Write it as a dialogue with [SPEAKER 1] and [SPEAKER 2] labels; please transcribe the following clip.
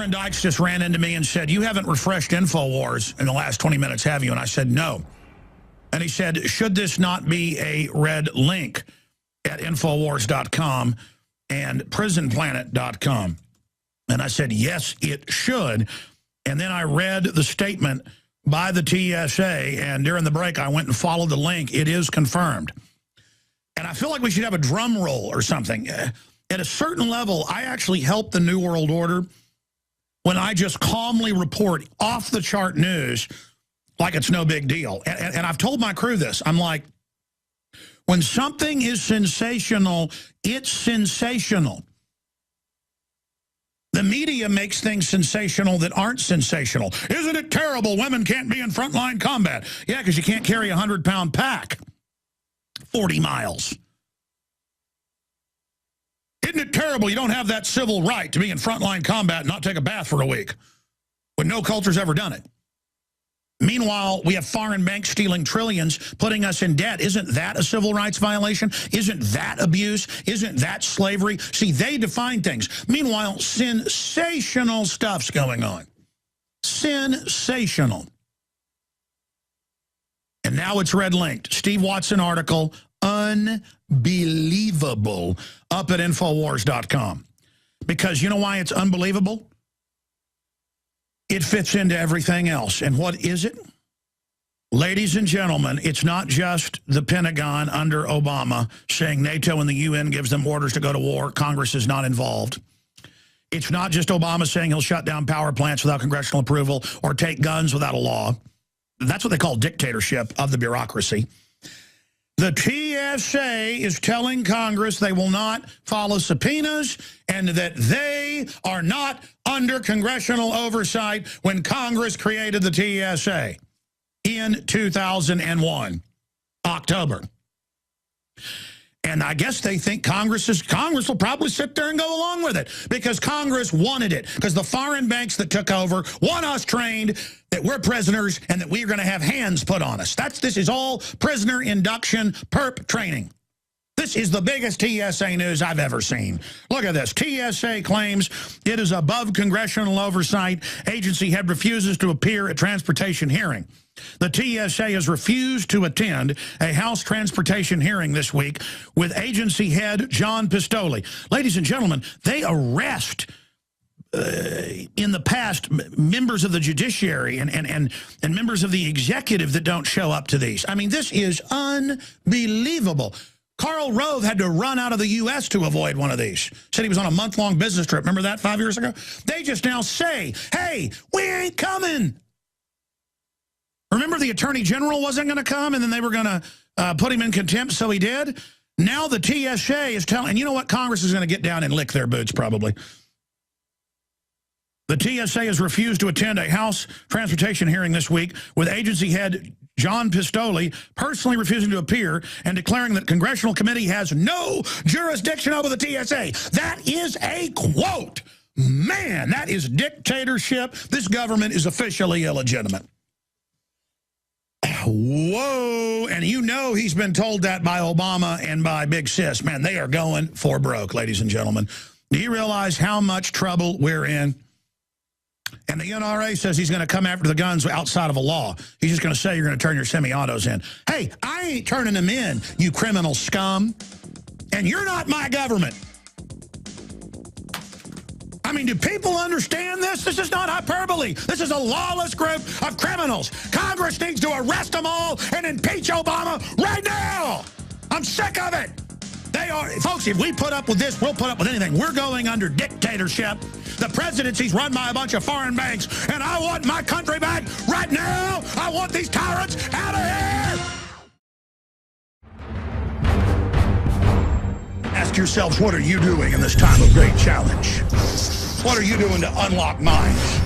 [SPEAKER 1] friend Dykes just ran into me and said, "You haven't refreshed InfoWars in the last 20 minutes, have you?" And I said, "No." And he said, "Should this not be a red link at Infowars.com and PrisonPlanet.com?" And I said, "Yes, it should." And then I read the statement by the TSA, and during the break, I went and followed the link. It is confirmed. And I feel like we should have a drum roll or something. At a certain level, I actually help the New World Order when I just calmly report off-the-chart news like it's no big deal. And I've told my crew this. I'm like, when something is sensational, it's sensational. The media makes things sensational that aren't sensational. Isn't it terrible women can't be in frontline combat? Yeah, because you can't carry a 100-pound pack 40 miles. Isn't it terrible you don't have that civil right to be in frontline combat and not take a bath for a week when no culture's ever done it? Meanwhile, we have foreign banks stealing trillions, putting us in debt. Isn't that a civil rights violation? Isn't that abuse? Isn't that slavery? See, they define things. Meanwhile, sensational stuff's going on. Sensational. And now it's red-linked. Steve Watson article, unbelievable, up at Infowars.com. Because you know why it's unbelievable? It fits into everything else. And what is it? Ladies and gentlemen, it's not just the Pentagon under Obama saying NATO and the UN gives them orders to go to war. Congress is not involved. It's not just Obama saying he'll shut down power plants without congressional approval or take guns without a law. That's what they call dictatorship of the bureaucracy. The TSA is telling Congress they will not follow subpoenas and that they are not under congressional oversight when Congress created the TSA in 2001, October. And I guess they think Congress will probably sit there and go along with it because Congress wanted it, because the foreign banks that took over want us trained that we're prisoners and that we're going to have hands put on us. This is all prisoner induction perp training. This is the biggest TSA news I've ever seen. Look at this. TSA claims it is above congressional oversight. Agency head refuses to appear at transportation hearing. The TSA has refused to attend a House transportation hearing this week with agency head John Pistole. Ladies and gentlemen, they arrest in the past members of the judiciary and members of the executive that don't show up to these. I mean, this is unbelievable. Karl Rove had to run out of the U.S. to avoid one of these. Said he was on a month-long business trip. Remember that 5 years ago? They just now say, hey, we ain't coming. Remember the Attorney General wasn't going to come and then they were going to put him in contempt, so he did? Now the TSA is telling, and you know what? Congress is going to get down and lick their boots probably. The TSA has refused to attend a House transportation hearing this week with agency head John Pistole personally refusing to appear and declaring that congressional committee has no jurisdiction over the TSA. That is a quote. Man, that is dictatorship. This government is officially illegitimate. Whoa, and you know he's been told that by Obama and by Big Sis. Man, they are going for broke, ladies and gentlemen. Do you realize how much trouble we're in? And the NRA says he's going to come after the guns outside of a law. He's just going to say you're going to turn your semi-autos in. Hey, I ain't turning them in, you criminal scum. And you're not my government. I mean, do people understand this? This is not hyperbole. This is a lawless group of criminals. Congress needs to arrest them all and impeach Obama right now. I'm sick of it. They are, folks, if we put up with this, we'll put up with anything. We're going under dictatorship. The presidency's run by a bunch of foreign banks, and I want my country back right now. I want these tyrants out of here. Ask yourselves, what are you doing in this time of great challenge? What are you doing to unlock minds?